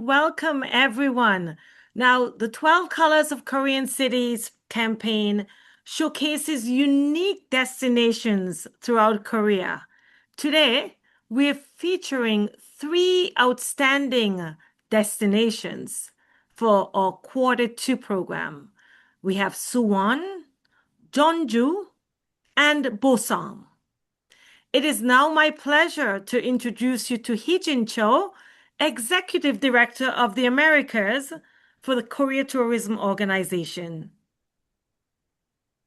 Welcome, everyone. Now, the 12 Colors of Korean Cities campaign showcases unique destinations throughout Korea. Today, we're featuring three outstanding destinations for our Quarter 2 program. We have Suwon, Jeonju, and Boseong. It is now my pleasure to introduce you to Hee-jin Cho, Executive Director of the Americas for the Korea Tourism Organization.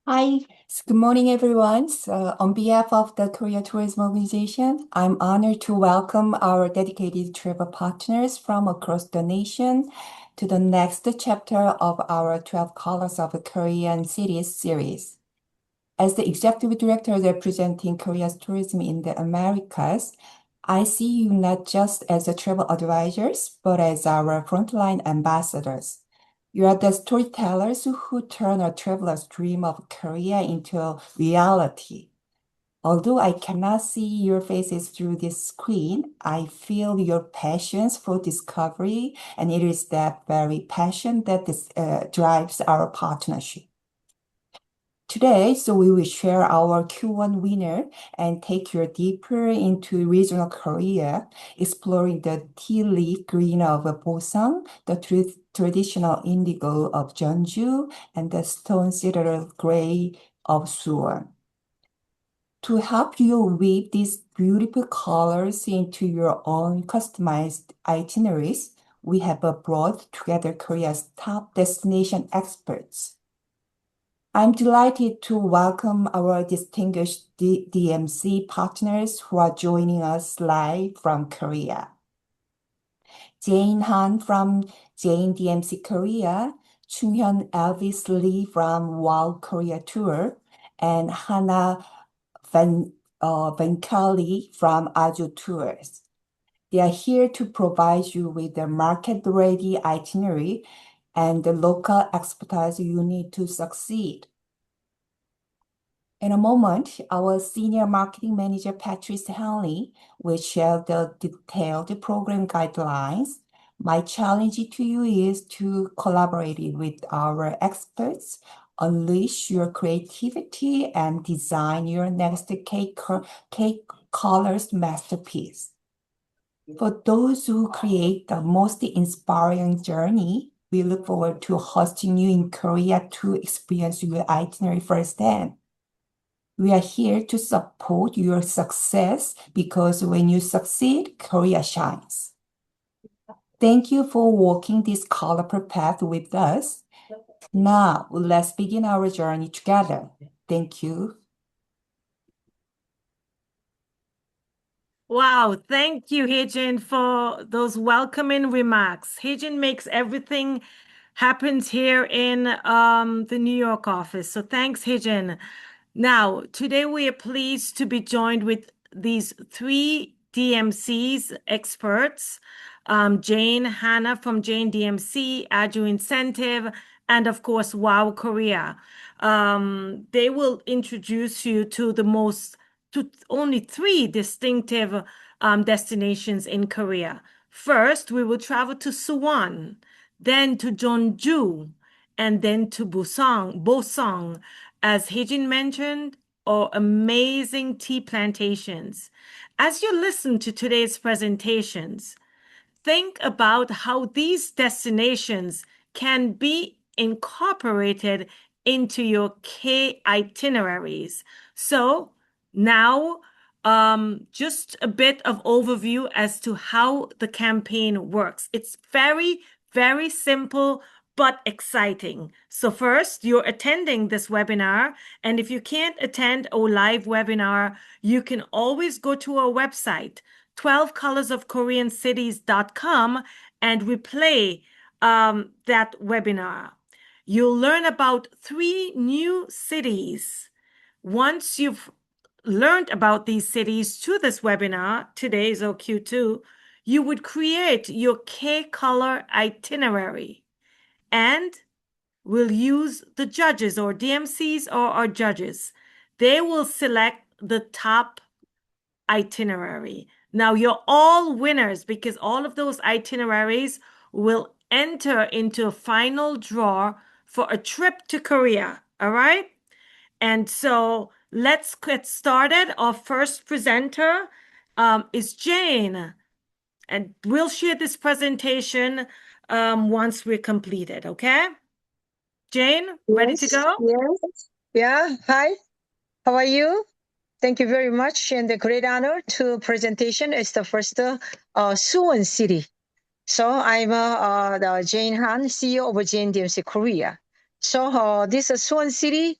Hi, good morning, everyone. On behalf of the Korea Tourism Organization, I'm honored to welcome our dedicated travel partners from across the nation to the next chapter of our 12 Colors of Korean Cities series. As the Executive Director representing Korea's tourism in the Americas, I see you not just as a travel advisors, but as our frontline ambassadors. You are the storytellers who turn a traveler's dream of Korea into a reality. Although I cannot see your faces through this screen, I feel your passions for discovery, and it is that very passion that drives our partnership. Today, we will share our Q1 winner and take you deeper into regional Korea, exploring the tea leaf green of Boseong, the traditional indigo of Jeonju, and the stone citadel gray of Suwon. To help you weave these beautiful colors into your own customized itineraries, we have brought together Korea's top destination experts. I'm delighted to welcome our distinguished DMC partners who are joining us live from Korea. Jane Han from Jane DMC Korea, Chung-hyun Elvis Lee from Wow Korea Tour, and Hannah Venkali from Aju Tours. They are here to provide you with a market-ready itinerary and the local expertise you need to succeed. In a moment, our Senior Marketing Manager, Patrice Henley, will share the detailed program guidelines. My challenge to you is to collaborate with our experts, unleash your creativity, and design your next cake colors masterpiece. For those who create the most inspiring journey, we look forward to hosting you in Korea to experience your itinerary firsthand. We are here to support your success because when you succeed, Korea shines. Thank you for walking this colorful path with us. Now, let's begin our journey together. Thank you. Wow, thank you, Hee-jin, for those welcoming remarks. Hee-jin makes everything happens here in the New York office. So thanks, Hee-jin. Now, today we are pleased to be joined with these three DMC's experts, Jane Hanna from Jane DMC, Aju Incentive, and of course, Wow Korea. They will introduce you to only three distinctive destinations in Korea. First, we will travel to Suwon, then to Jeonju, and then to Boseong, as Hee-jin mentioned, are amazing tea plantations. As you listen to today's presentations, think about how these destinations can be incorporated into your K itineraries. So now, just a bit of overview as to how the campaign works. It's very, very simple, but exciting. So first, you're attending this webinar, and if you can't attend a live webinar, you can always go to our website, 12colorsofkoreancities.com, and replay that webinar. You'll learn about three new cities. Once you've learned about these cities to this webinar, today's or Q2, you would create your K color itinerary, and we'll use the judges or DMCs or our judges. They will select the top itinerary. Now you're all winners because all of those itineraries will enter into a final draw for a trip to Korea. All right. And so let's get started. Our first presenter is Jane, and we'll share this presentation once we're completed. Okay. Jane, ready to Yes, go? yes. Yeah. Hi. How are you? Thank you very much, and a great honor to presentation as the first Suwon city. So I'm the Jane Han, CEO of Jane DMC Korea. So this Suwon city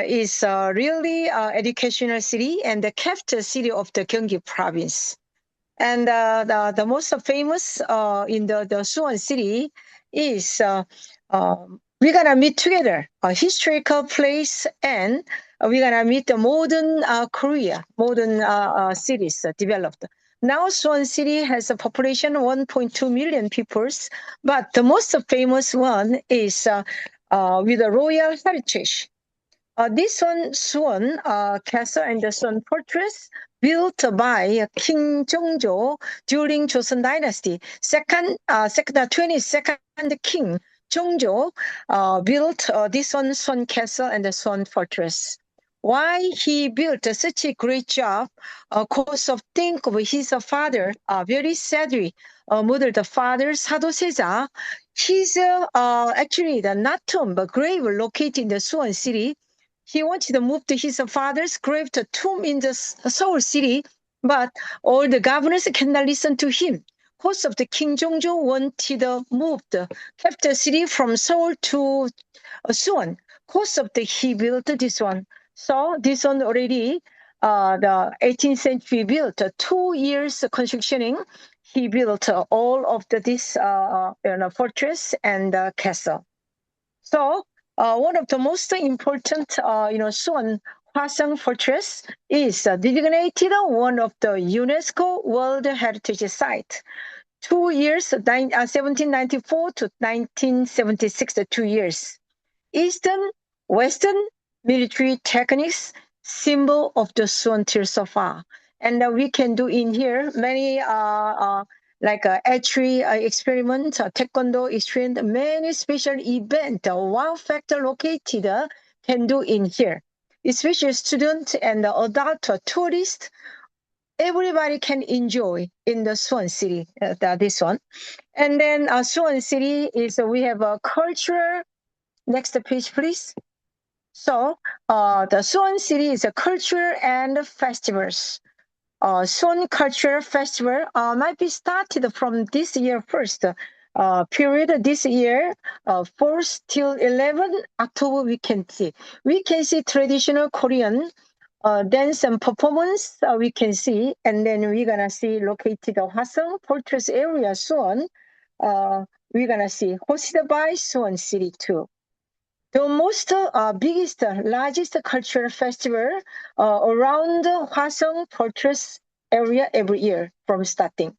is really educational city and the capital city of the Gyeonggi province. And the most famous in the Suwon city is we're gonna meet together a historical place, and we're gonna meet the modern Korea, modern cities developed. Now Suwon city has a population 1.2 million peoples, but the most famous one is with a royal heritage. This one, Suwon Castle and the Suwon Fortress, built by King Jeonju during Joseon Dynasty. 22nd King Jeonju built this one, Suwon Castle and the Suwon Fortress. Why he built such a great job? Cause of think of his father, very sadly murdered the father Sadoseja. He's actually the not tomb but grave located in the Suwon city. He wanted to move to his father's grave to tomb in the Seoul city, but all the governors cannot listen to him. Because of the King Jongjo wanted to move the capital city from Seoul to Suwon. Because of the he built this one. So this one already, the 18th century built 2 years constructioning. He built all of this fortress and castle. So one of the most important, Suwon Hwasong Fortress is designated one of the UNESCO World Heritage Site. 2 years, 1794 to 1976, the 2 years. Eastern, Western military techniques, symbol of the Suwon till so far. And we can do in here many like archery experiment, taekwondo experiment, many special event. Wow factor located can do in here. Especially student and adult tourist, everybody can enjoy in the Suwon city. This one, and then Suwon city is we have a culture. Next page, please. So the Suwon city is a culture and festivals. Suwon Culture Festival might be started from this year first. Period this year, 4th till 11 October, we can see. We can see traditional Korean dance and performance, we can see. And then we're going to see located Hwasong Fortress area, Suwon. We're going to see hosted by Suwon City too. The most biggest, largest cultural festival around Hwasong Fortress area every year from starting.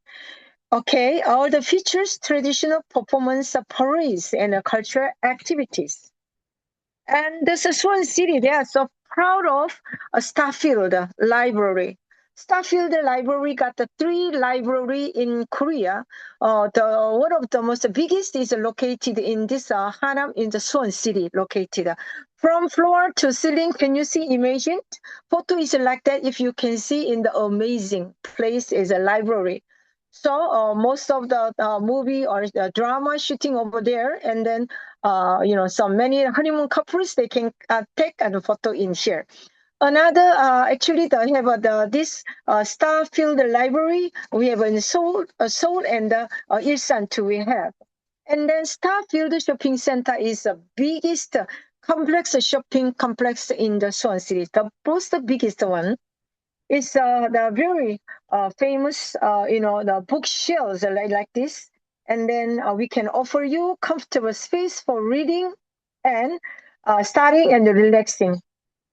Okay, all the features traditional performance parades and cultural activities. And this is one city they are so proud of a Starfield Library. Starfield Library got the 3 library in Korea. The one of the most biggest is located in this Hanam in the Suwon city located. From floor to ceiling, can you see imagine? Photo is like that if you can see in the amazing place is a library. So most of the movie or the drama shooting over there, and then so many honeymoon couples they can take a photo in here. Another actually they have this Starfield Library. We have in Seoul and Ilsan too. We have, and then Starfield Shopping Center is the biggest complex shopping complex in the Suwon city. The most biggest one. It's the very famous, the bookshelves like this. And then we can offer you comfortable space for reading and studying and relaxing.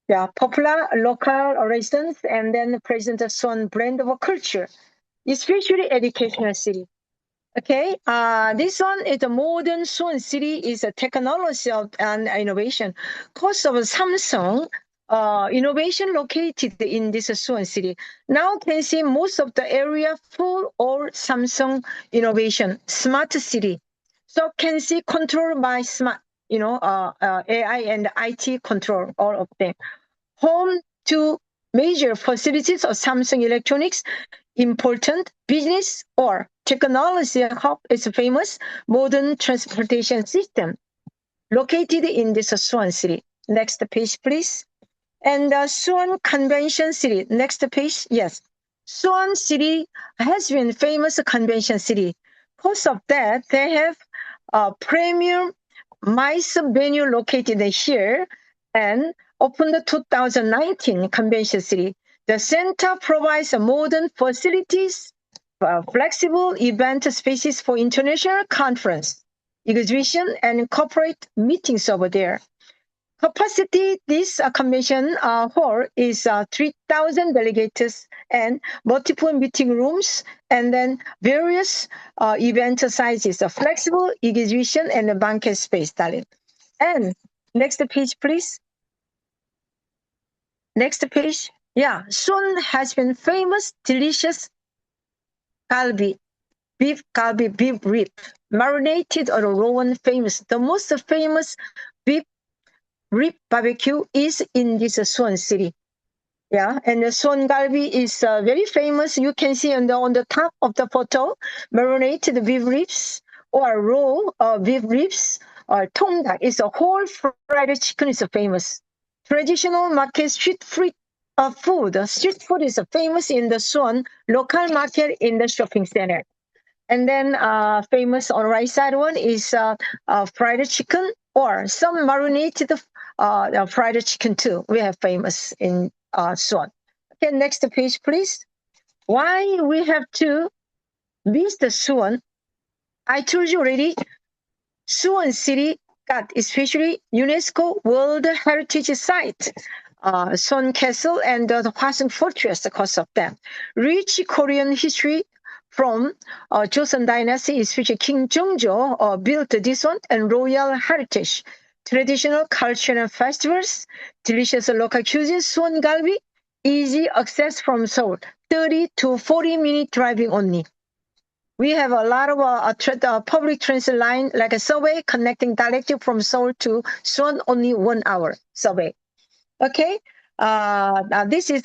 Yeah, popular local residents and then present a Swan brand of culture, especially educational city. Okay, this one is a modern Suwon city is a technology and innovation. Cost of Samsung innovation located in this Suwon city. Now can see most of the area full or Samsung innovation, smart city. So can see controlled by smart, AI and IT control, all of them. Home to major facilities of Samsung Electronics, important business or technology hub is famous modern transportation system located in this Suwon city. Next page, please. And Suwon Convention City. Next page. Yes. Suwon City has been famous convention city. Because of that, they have a premium MICE venue located here and opened the 2019 convention city. The center provides modern facilities, flexible event spaces for international conference, exhibition, and corporate meetings over there. Capacity, this convention hall is 3,000 delegates and multiple meeting rooms, and then various event sizes, a flexible exhibition and a banquet space, darling. And next page, please. Next page. Yeah, Sun has been famous, delicious galbi, beef rib, marinated or raw and famous. The most famous beef rib barbecue is in this Suwon city. Yeah, and the Suwon galbi is very famous. You can see on the top of the photo, marinated beef ribs or raw beef ribs or 통닭 is a whole fried chicken is famous. Traditional market street food. Street food is famous in the Suwon local market in the shopping center. And then famous on right side one is fried chicken or some marinated fried chicken too. We have famous in Suwon. Okay, next page, please. Why we have to visit Suwon? I told you already. Suwon City got especially UNESCO World Heritage Site. Suwon Castle and the Hwasong Fortress, because of them. Rich Korean history from Joseon Dynasty, especially King Jeonju built this one, and royal heritage, traditional cultural festivals, delicious local cuisine, Suwon Galbi, easy access from Seoul, 30 to 40-minute driving only. We have a lot of public transit line, like a subway, connecting directly from Seoul to Suwon, only 1 hour subway. Okay, now this is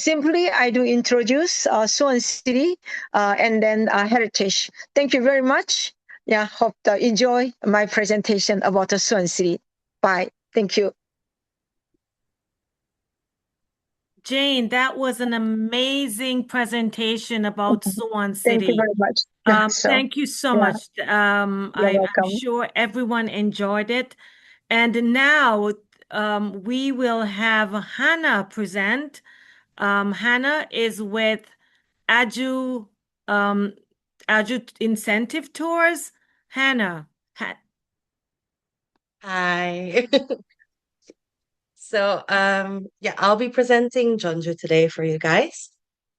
simply I do introduce Suwon City and then heritage. Thank you very much. Yeah, hope to enjoy my presentation about the Suwon City. Bye. Thank you. Jane, that was an amazing presentation about Suwon Thank you City. very much. Yeah, Thank you so yeah, much. you're I'm welcome. sure everyone enjoyed it. And now we will have Hannah present. Hannah is with Aju Aju Incentive Tours. Hannah. Hi. So, yeah, I'll be presenting Jeonju today for you guys.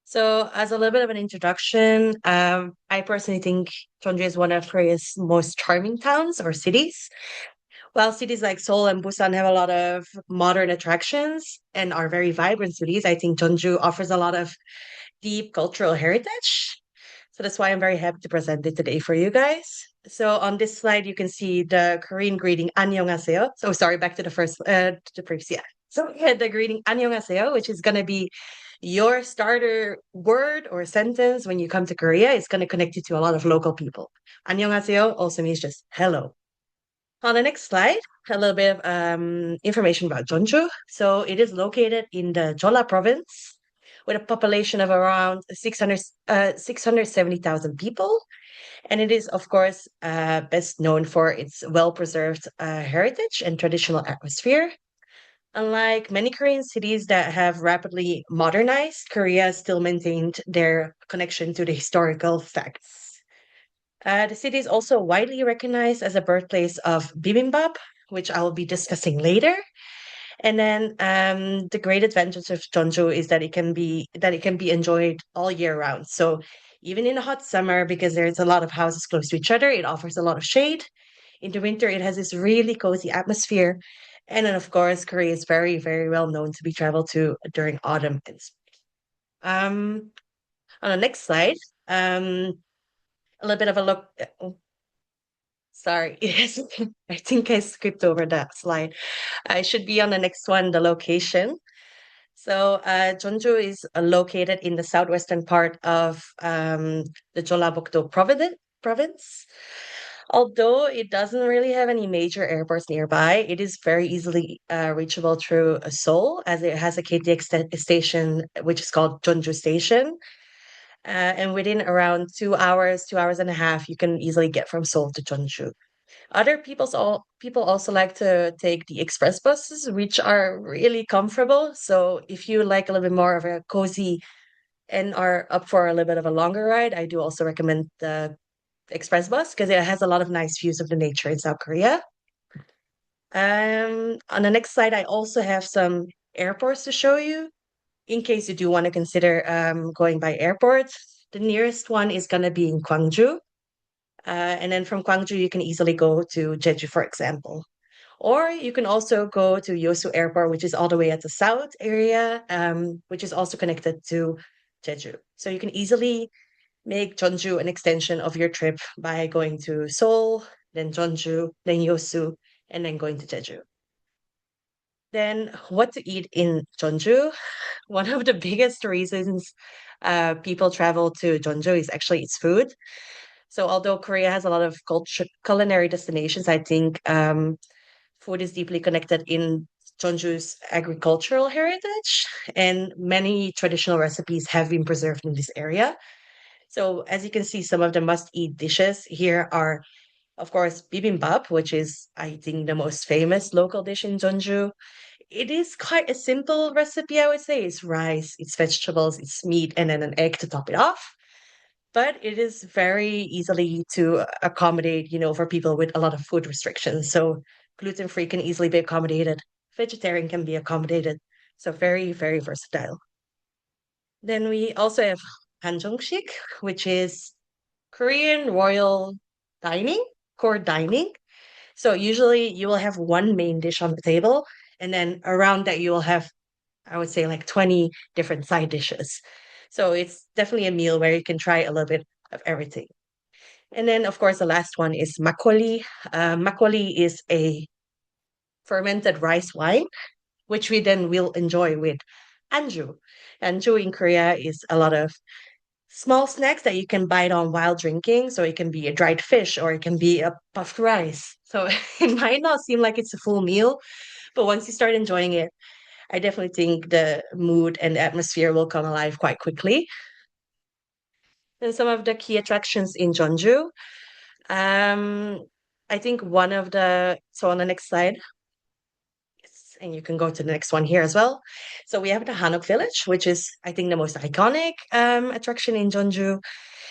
So, as a little bit of an introduction, I personally think Jeonju is one of Korea's most charming towns or cities. While cities like Seoul and Busan have a lot of modern attractions and are very vibrant cities, I think Jeonju offers a lot of deep cultural heritage. So that's why I'm very happy to present it today for you guys. So on this slide, you can see the Korean greeting "안녕하세요." So sorry, back to the first, to the previous, yeah. So we had the greeting "안녕하세요," which is gonna be your starter word or sentence when you come to Korea. It's gonna connect you to a lot of local people. "안녕하세요" also means just hello. On the next slide, a little bit of information about Jeonju. So it is located in the Jeolla province with a population of around 670,000 people. And it is, of course, best known for its well-preserved heritage and traditional atmosphere. Unlike many Korean cities that have rapidly modernized, Korea still maintained their connection to the historical facts. The city is also widely recognized as a birthplace of bibimbap, which I will be discussing later. And then the great advantage of Jeonju is that it can be enjoyed all year round. So even in the hot summer, because there's a lot of houses close to each other, it offers a lot of shade. In the winter, it has this really cozy atmosphere. And then, of course, Korea is very, very well known to be traveled to during autumn and spring. On the next slide, a little bit of a look. Oh, sorry, yes, I think I skipped over that slide. I should be on the next one, the location. So, Jeonju is located in the southwestern part of the Jeollabuk-do province. Although it doesn't really have any major airports nearby, it is very easily reachable through Seoul, as it has a KTX station, which is called Jeonju Station. And within around 2 hours, 2 hours and a half, you can easily get from Seoul to Jeonju. Other people also like to take the express buses, which are really comfortable. So if you like a little bit more of a cozy and are up for a little bit of a longer ride, I do also recommend the express bus because it has a lot of nice views of the nature in South Korea. On the next slide, I also have some airports to show you in case you do want to consider going by airport. The nearest one is going to be in Gwangju. And then from Gwangju, you can easily go to Jeju, for example. Or you can also go to Yosu Airport, which is all the way at the south area, which is also connected to Jeju. So you can easily make Jeonju an extension of your trip by going to Seoul, then Jeonju, then Yosu, and then going to Jeju. Then what to eat in Jeonju? One of the biggest reasons people travel to Jeonju is actually its food. So although Korea has a lot of culinary destinations, I think food is deeply connected in Jeonju's agricultural heritage, and many traditional recipes have been preserved in this area. So as you can see, some of the must-eat dishes here are, of course, bibimbap, which is, I think, the most famous local dish in Jeonju. It is quite a simple recipe, I would say. It's rice, it's vegetables, it's meat, and then an egg to top it off. But it is very easily to accommodate, for people with a lot of food restrictions. So gluten-free can easily be accommodated. Vegetarian can be accommodated. So very, very versatile. Then we also have 한정식, which is Korean royal dining, court dining. So usually you will have one main dish on the table, and then around that you will have, I would say, like 20 different side dishes. So it's definitely a meal where you can try a little bit of everything. And then, of course, the last one is makgeolli. Makgeolli is a fermented rice wine, which we then will enjoy with anju. Anju in Korea is a lot of small snacks that you can bite on while drinking. So it can be a dried fish or it can be a puffed rice. So it might not seem like it's a full meal, but once you start enjoying it, I definitely think the mood and atmosphere will come alive quite quickly. And some of the key attractions in Jeonju. Um, I think so on the next slide, yes, and you can go to the next one here as well. So we have the Hanok Village, which is, I think, the most iconic attraction in Jeonju.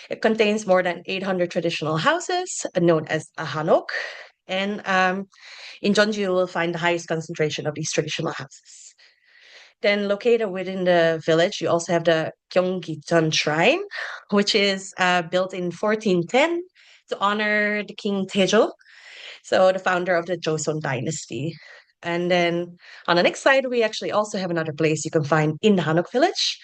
It contains more than 800 traditional houses, known as a Hanok. And in Jeonju, you will find the highest concentration of these traditional houses. Then located within the village, you also have the Gyeonggi-jeon Shrine, which is built in 1410 to honor the King Taejo, so the founder of the Joseon dynasty. And then on the next slide, we actually also have another place you can find in the Hanok village,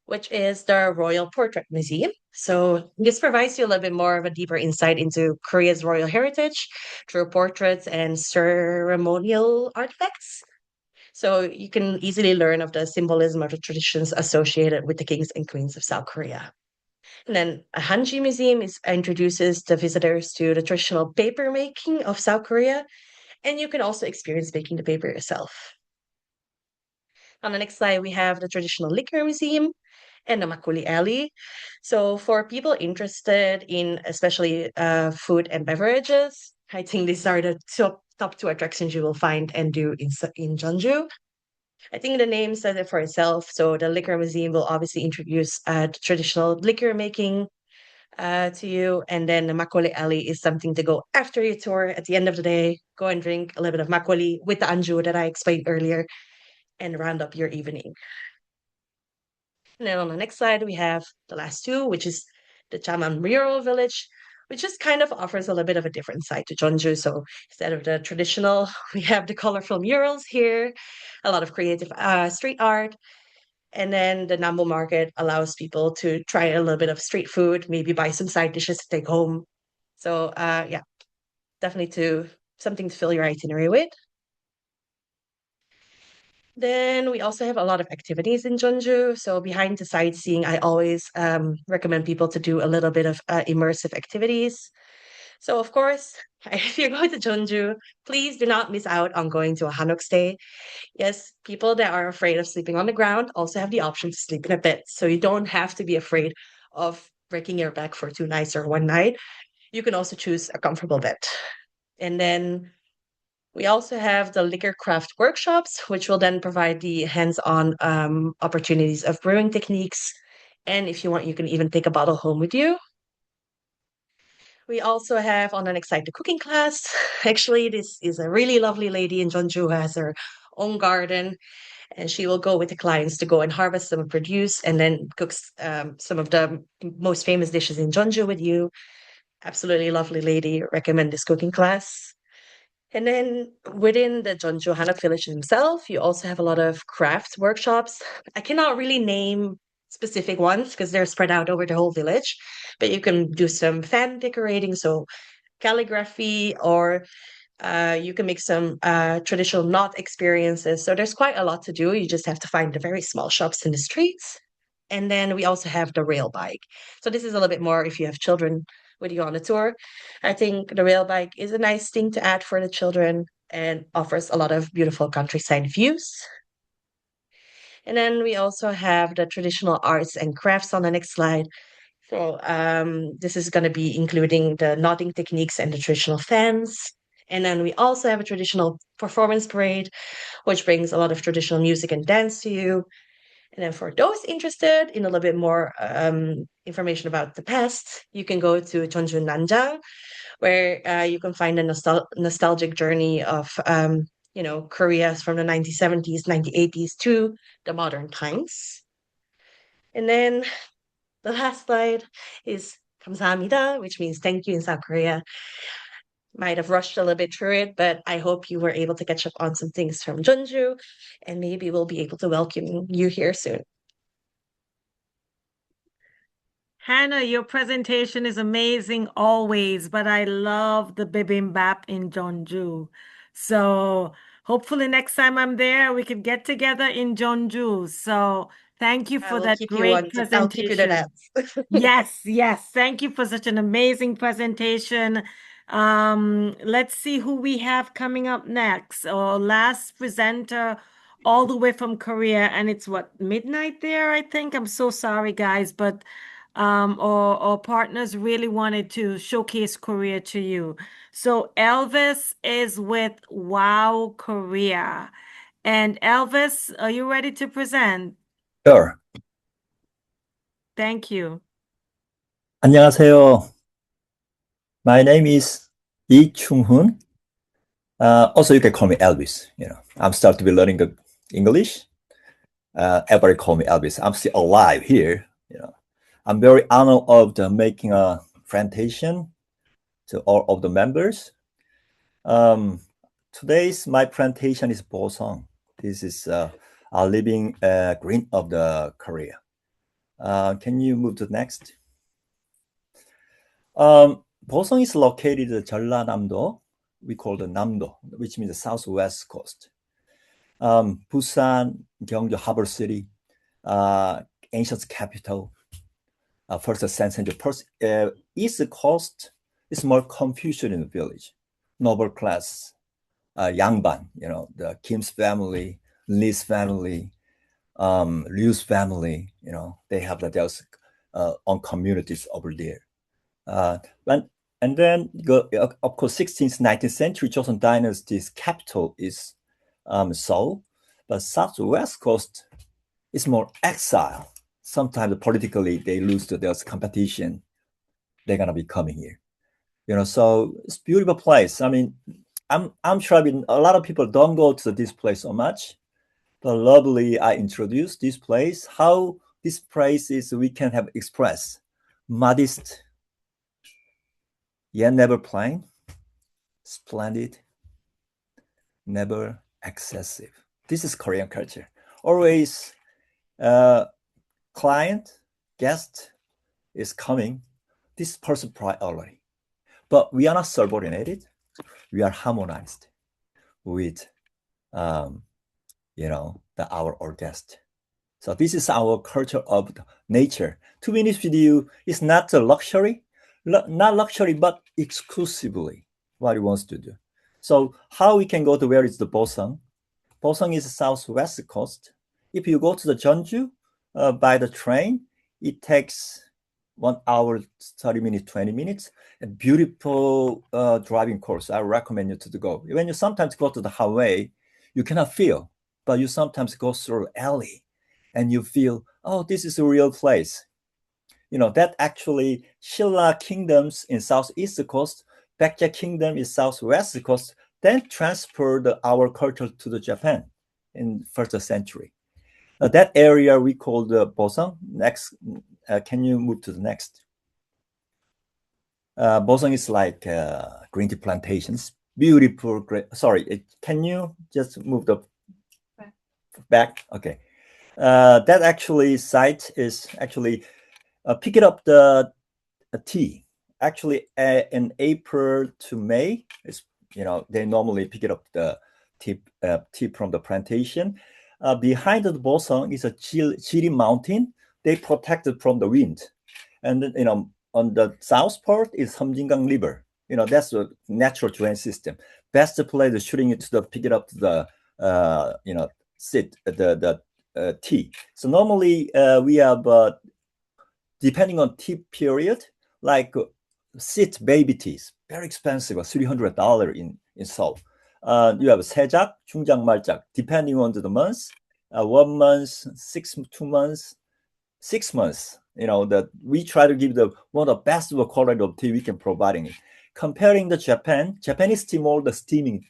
which is the Royal Portrait Museum. So this provides you a little bit more of a deeper insight into Korea's royal heritage through portraits and ceremonial artifacts. So you can easily learn of the symbolism of the traditions associated with the kings and queens of South Korea. And then a Hanji Museum introduces the visitors to the traditional paper making of South Korea, and you can also experience making the paper yourself. On the next slide, we have the traditional liquor museum and the Makuli Alley. So for people interested in especially food and beverages, I think these are the top two attractions you will find and do in Jeonju. I think the name says it for itself. So the liquor museum will obviously introduce traditional liquor making to you, and then the makgeolli alley is something to go after your tour. At the end of the day, go and drink a little bit of makgeolli with the anju that I explained earlier, and round up your evening. And then on the next slide, we have the last two, which is the Chaman Rural Village, which just kind of offers a little bit of a different side to Jeonju. So instead of the traditional, we have the colorful murals here, a lot of creative street art. And then the Nambo market allows people to try a little bit of street food, maybe buy some side dishes to take home. So yeah, definitely something to fill your itinerary with. Then we also have a lot of activities in Jeonju. So behind the sightseeing, I always recommend people to do a little bit of immersive activities. So of course, if you go to Jeonju, please do not miss out on going to a hanok stay. Yes, people that are afraid of sleeping on the ground also have the option to sleep in a bed. So you don't have to be afraid of breaking your back for 2 nights or one night. You can also choose a comfortable bed. And then we also have the liquor craft workshops, which will then provide the hands-on opportunities of brewing techniques. And if you want, you can even take a bottle home with you. We also have on an excited cooking class. Actually, this is a really lovely lady in Jeonju who has her own garden, and she will go with the clients to go and harvest some produce and then cooks some of the most famous dishes in Jeonju with you. Absolutely lovely lady. Recommend this cooking class. And then within the Jeonju Hanok Village himself, you also have a lot of craft workshops. I cannot really name specific ones because they're spread out over the whole village, but you can do some fan decorating, so calligraphy, or you can make some traditional knot experiences. So there's quite a lot to do. You just have to find the very small shops in the streets. And then we also have the rail bike. So this is a little bit more if you have children with you on a tour. I think the rail bike is a nice thing to add for the children and offers a lot of beautiful countryside views. And then we also have the traditional arts and crafts on the next slide. So this is going to be including the knotting techniques and the traditional fans. And then we also have a traditional performance parade, which brings a lot of traditional music and dance to you. And then for those interested in a little bit more information about the past, you can go to Jeonju Nanjang, where you can find a nostalgic journey of Korea from the 1970s, 1980s to the modern times. And then the last slide is 감사합니다, which means thank you in South Korea. Might have rushed a little bit through it, but I hope you were able to catch up on some things from Jeonju, and maybe we'll be able to welcome you here soon. Hannah, your presentation is amazing always, but I love the bibimbap in Jeonju. So hopefully next time I'm there, we could get together in Jeonju. So thank you I for will that keep you great I'll keep you the presentation. dance. Yes, yes. Thank you for such an amazing presentation. Let's see who we have coming up next. Our last presenter all the way from Korea, and it's what, midnight there, I think. I'm so sorry, guys, but our partners really wanted to showcase Korea to you. So Elvis is with Wow Korea. And Elvis, are you ready to present? Sure. Thank you. 안녕하세요. My name is Lee Chung-hoon. Also, you can call me Elvis. I'm starting to be learning English. Everybody call me Elvis. I'm still alive here. I'm very honored of making a presentation to all of the members. Today's my presentation is Boseong. This is a living green of the Korea. Can you move to the next? Boseong is located in Jeollanamdo. We call the Namdo, which means the southwest coast. Busan, Jeonju Harbor City, ancient capital, first century. East coast is more confusion in the village. Noble class, Yangban, the Kim's family, Lee's family, Liu's family, they have their own communities over there. And then, of course, 16th, 19th century Joseon dynasty's capital is Seoul, but southwest coast is more exile. Sometimes politically they lose to their competition. They're gonna be coming here, So it's a beautiful place. I mean, I'm sure a lot of people don't go to this place so much, but lovely. I introduced this place. How this place is, we can have express modest yet never plain, splendid, never excessive. This is Korean culture. Always client, guest is coming. This person priority. But we are not subordinated. We are harmonized with our guest. So this is our culture of nature. To be honest with you, it's not a luxury, not luxury, but exclusively what he wants to do. So how we can go to where is the Boseong? Boseong is southwest coast. If you go to the Jeonju by the train, it takes 1 hour, 30 minutes, 20 minutes. A beautiful driving course. I recommend you to go. When you sometimes go to the highway, you cannot feel, but you sometimes go through alley and you feel, oh, this is a real place. That actually Shilla kingdoms in southeast coast, Baekje kingdom is southwest coast, then transferred our culture to the Japan in first century. That area we call the Boseong. Next, can you move to the next? Boseong is like green tea plantations, beautiful. Sorry, can you just move the back? Okay. That actually site is actually picking up the tea. Actually, in April to May, they normally pick it up the tea from the plantation. Behind the Boseong is a Chiri mountain. They protect it from the wind, and then, on the south part is Samjingang River. That's a natural drain system. Best place is shooting it to pick it up to the tea. So normally we have depending on tea period, like sit baby teas, very expensive, $300 in Seoul. You have 세작, 중작, 말작, depending on the months. 1 month, 2 months, 6 months. That we try to give one of the best quality of tea we can providing it. Comparing the Japanese tea more the steaming,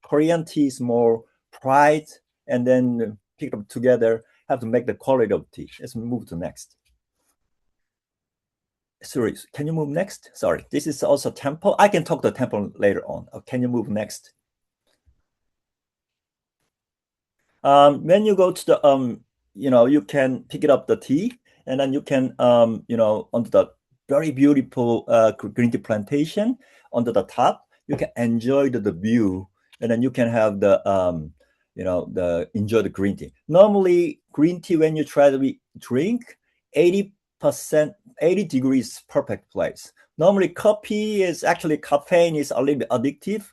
Korean tea is more pride, and then pick up together, have to make the quality of tea. Let's move to next. Sorry, can you move next? Sorry, this is also temple. I can talk the temple later on. Can you move next? When you go to the you can pick it up the tea, and then you can onto the very beautiful green tea plantation onto the top. You can enjoy the view, and then you can have the enjoy the green tea. Normally, green tea when you try to drink, 80 degrees perfect place. Normally, coffee is actually caffeine is a little bit addictive,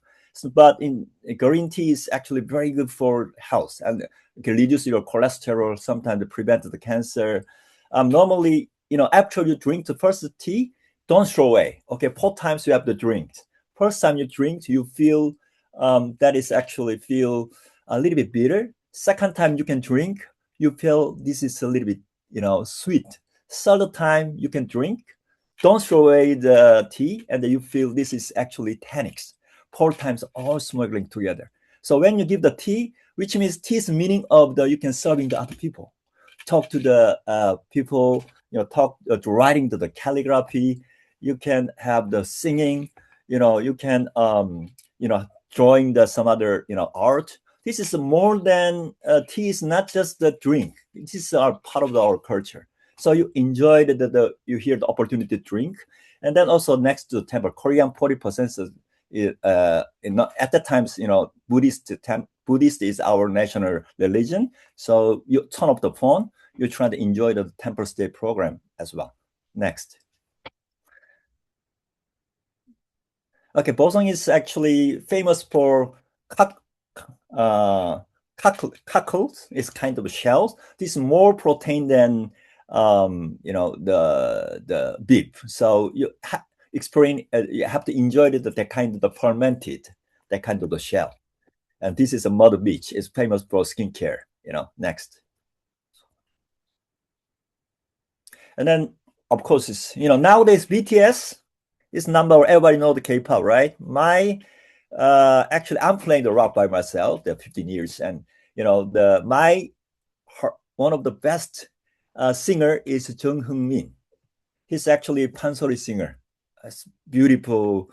but in green tea is actually very good for health and it can reduce your cholesterol, sometimes to prevent the cancer. Normally, after you drink the first tea, don't throw away. Okay, 4 times you have to drink. First time you drink, you feel that is actually feel a little bit bitter. Second time you can drink, you feel this is a little bit sweet. Third time you can drink, don't throw away the tea, and then you feel this is actually tannics. 4 times all smuggling together. So when you give the tea, which means tea's meaning of you can serving the other people, talk to the people, talk writing to the calligraphy, you can have the singing, you can drawing some other art. This is more than tea is not just the drink. This is part of our culture. So you enjoy you hear the opportunity to drink, and then also next to the temple, Korean 40% at the times, Buddhist is our national religion. So you turn off the phone, you try to enjoy the temple stay program as well. Next. Okay, Boseong is actually famous for cockles. It's kind of shells. This is more protein than the beef. So you you have to enjoy that kind of the fermented, that kind of the shell. And this is a mud beach. It's famous for skincare. Next. And then of course it's nowadays BTS is number one. Everybody know the K-pop, right? Actually I'm playing the rock by myself. There 15 years, and one of the best singer is Jung Min. He's actually a pansori singer. beautiful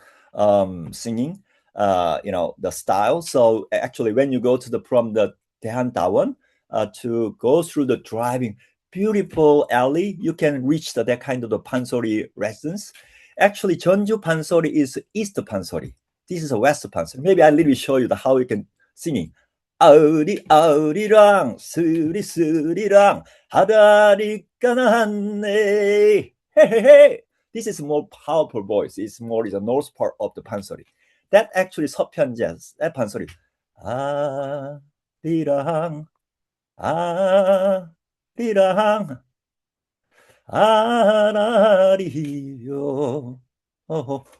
singing, the style. So actually, when you go to from the Daehan to go through the driving beautiful alley, you can reach that kind of the Pansori residence. Actually, Jeonju Pansori is East Pansori. This is a West Pansori. Maybe I'll really show you how you can singing. 아우리 아우리랑 스리스리랑 하다리까 나네. Hey. This is more powerful voice. It's more the north part of the Pansori. That actually 서편 jazz. That Pansori. 아리랑 아리랑 아라리요.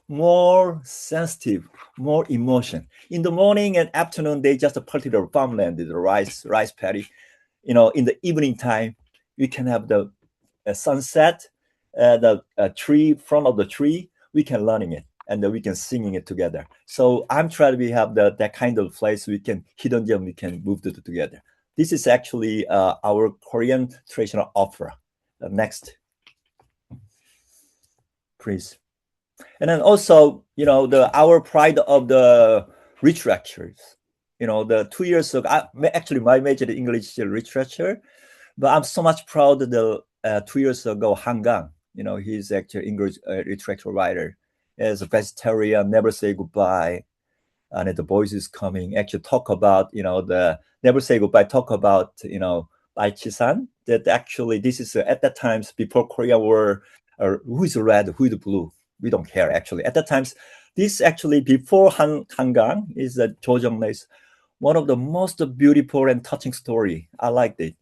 More sensitive, more emotion. In the morning and afternoon, they just party the farmland, the rice paddy. In the evening time, we can have the sunset, the tree, front of the tree. We can learning it and then we can singing it together. So I'm trying to have that kind of place we can hidden gem we can move together. This is actually our Korean traditional opera. Next, please. And then also, our pride of the literatures. The 2 years ago, actually my major is English literature, but I'm so much proud of the 2 years ago, Hangang. He's actually English literature writer. As a vegetarian, never say goodbye, and the voice is coming. Actually, talk about the never say goodbye. Talk about Bai Chi-san. That actually this is at that times before Korea were who is red, who is blue. We don't care actually. At that times, this actually before Hangang is Jo Jung-rae's one of the most beautiful and touching story. I liked it.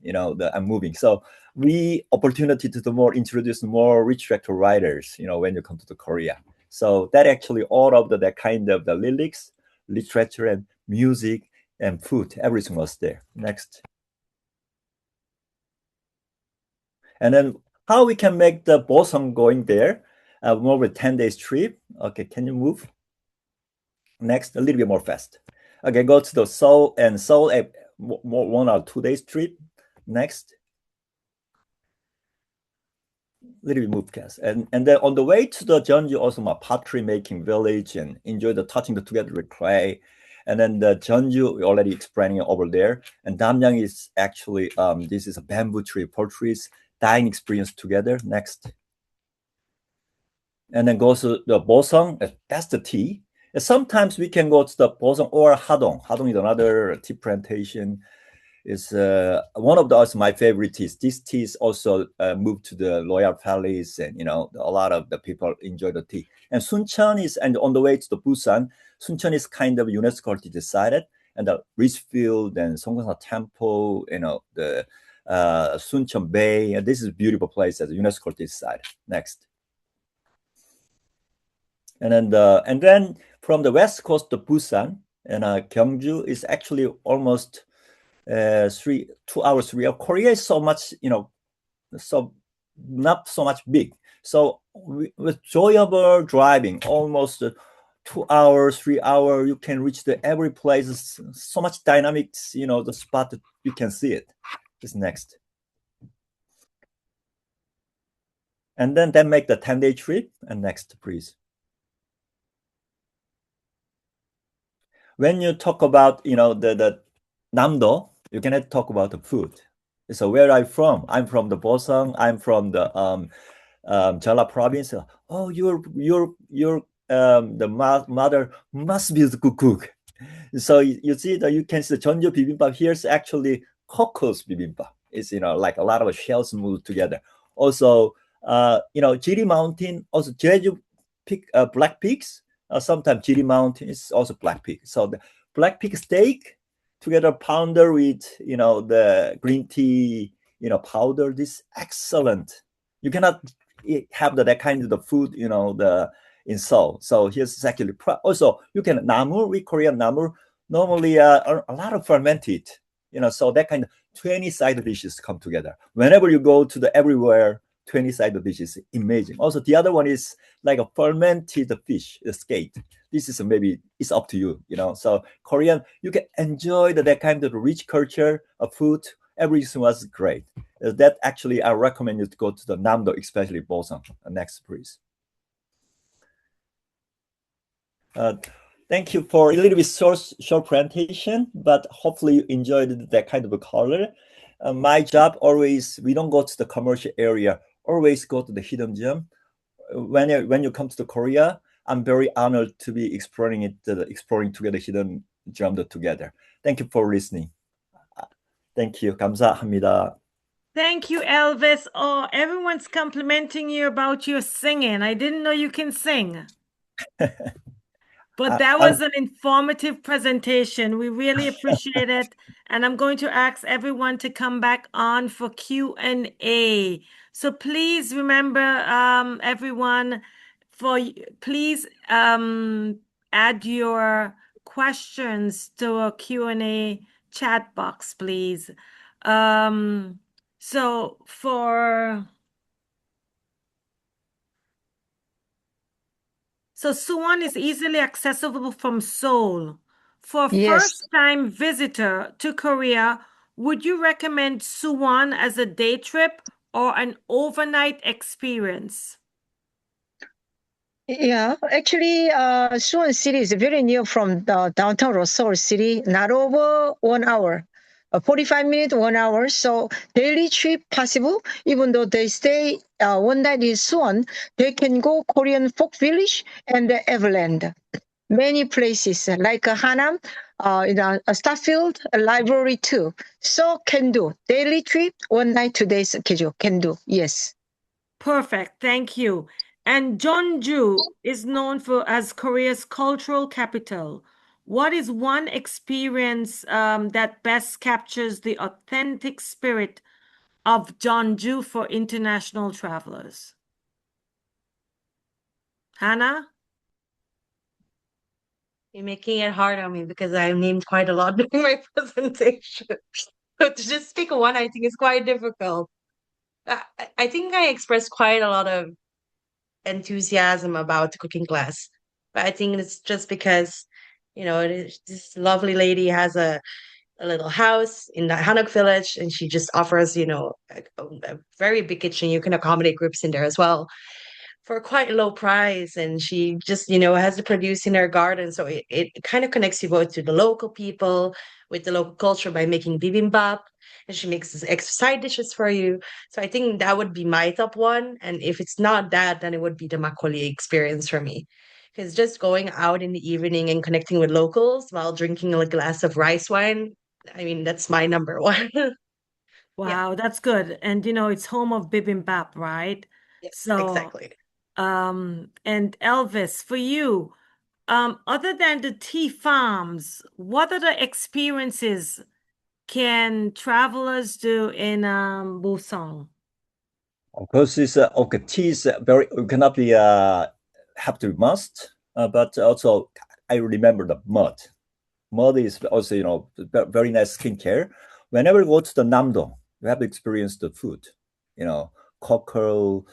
I'm moving. So we opportunity to more introduce more literature writers. When you come to the Korea. So that actually all of that kind of the lyrics, literature and music and food, everything was there. Next. And then how we can make the Boseong going there, more of a 10 days trip. Okay, can you move? Next, a little bit more fast. Okay, go to the Seoul and Seoul, more 1 or 2 days trip. Next. Little bit move fast. And then on the way to the Jeonju, also my pottery making village and enjoy the touching the together with clay. And then the Jeonju already explaining over there. And Damyang is actually this is a bamboo tree, poultries, dying experience together. Next. And then goes to the Boseong, that's the tea. And sometimes we can go to the Boseong or Hadong. Hadong is another tea plantation. Is one of those my favorite teas. This tea is also moved to the Royal Palace, and a lot of the people enjoy the tea. And Suncheon is, and on the way to the Busan, Suncheon is kind of UNESCO decided, and the Richfield and Songkwansa Temple, the Suncheon Bay, and this is a beautiful place as UNESCO decided. Next. And then from the west coast to Busan and Gyeongju is actually almost 2 hours 3 hours. Korea is so much so not so much big, so with enjoyable driving almost 2 hours 3 hours you can reach the every place. So much dynamics, the spot you can see it. This next. And then make the 10-day trip. And next, please. When you talk about the Namdo, you cannot talk about the food. So where I'm from? I'm from the Boseong. I'm from the Jeolla province. Oh, the mother must be a good cook. So you see that you can see the Jeonju bibimbap. Here's actually cockles bibimbap. It's like a lot of shells moved together. Also, Jiri Mountain, also Jeju black pigs. Sometimes Jiri Mountain is also black pig. So the black pig steak together pounder with the green tea powder. This excellent. You cannot have that kind of the food in Seoul. So here's actually also you can namur. We Korean namur normally a lot of fermented. So that kind of 20 side dishes come together. Whenever you go to the everywhere, 20 side dishes, amazing. Also, the other one is like a fermented fish, a skate. This is maybe it's up to you, So Korean, you can enjoy that kind of rich culture of food. Everything was great. That actually, I recommend you to go to the Namdo, especially Boseong. Next, please. Uh, Thank you for a little bit short presentation, but hopefully you enjoyed that kind of a color. My job always, we don't go to the commercial area, always go to the hidden gem. When you come to the Korea, I'm very honored to be exploring together hidden gem together. Thank you for listening. Thank you. 감사합니다. Thank you, Elvis. Oh, everyone's complimenting you about your singing. I didn't know you can sing. But that I'm was an informative presentation. We really appreciate it. And I'm going to ask everyone to come back on for Q&A. So please remember, everyone, please add your questions to a Q&A chat box, please. So Suwon is easily accessible from Seoul. For a Yes. first-time visitor to Korea, would you recommend Suwon as a day trip or an overnight experience? Yeah, actually, Suwon City is very near from the downtown Seoul City, not over 1 hour, 45 minutes, 1 hour. So daily trip possible. Even though they stay one night in Suwon, they can go Korean Folk Village and the Everland. Many places like Hanam, Starfield, a library too. So can do daily trip, one night, 2 days schedule. Can do. Yes. Perfect, thank you. And Jeonju is known as Korea's cultural capital. What is one experience that best captures the authentic spirit of Jeonju for international travelers? Hannah? You're making it hard on me because I named quite a lot during my presentation. But to just pick one, I think is quite difficult. I think I expressed quite a lot of enthusiasm about the cooking class, but I think it's just because, this lovely lady has a little house in the Hanok village, and she just offers, a very big kitchen. You can accommodate groups in there as well for quite a low price. And she just, has the produce in her garden. So it kind of connects you both to the local people with the local culture by making bibimbap. And she makes these extra side dishes for you. So I think that would be my top one. And if it's not that, then it would be the makgeolli experience for me. Because just going out in the evening and connecting with locals while drinking a glass of rice wine, I mean, that's my number one. Yeah. Wow, that's good. And it's home of bibimbap, right? Yes, So, exactly. and Elvis, for you, other than the tea farms, what other experiences can travelers do in Boseong? Of course, it's okay. Tea is very cannot be have to be must, but also I remember the mud. Mud is also very nice skincare. Whenever you go to the Namdo, you have to experience the food. Cockle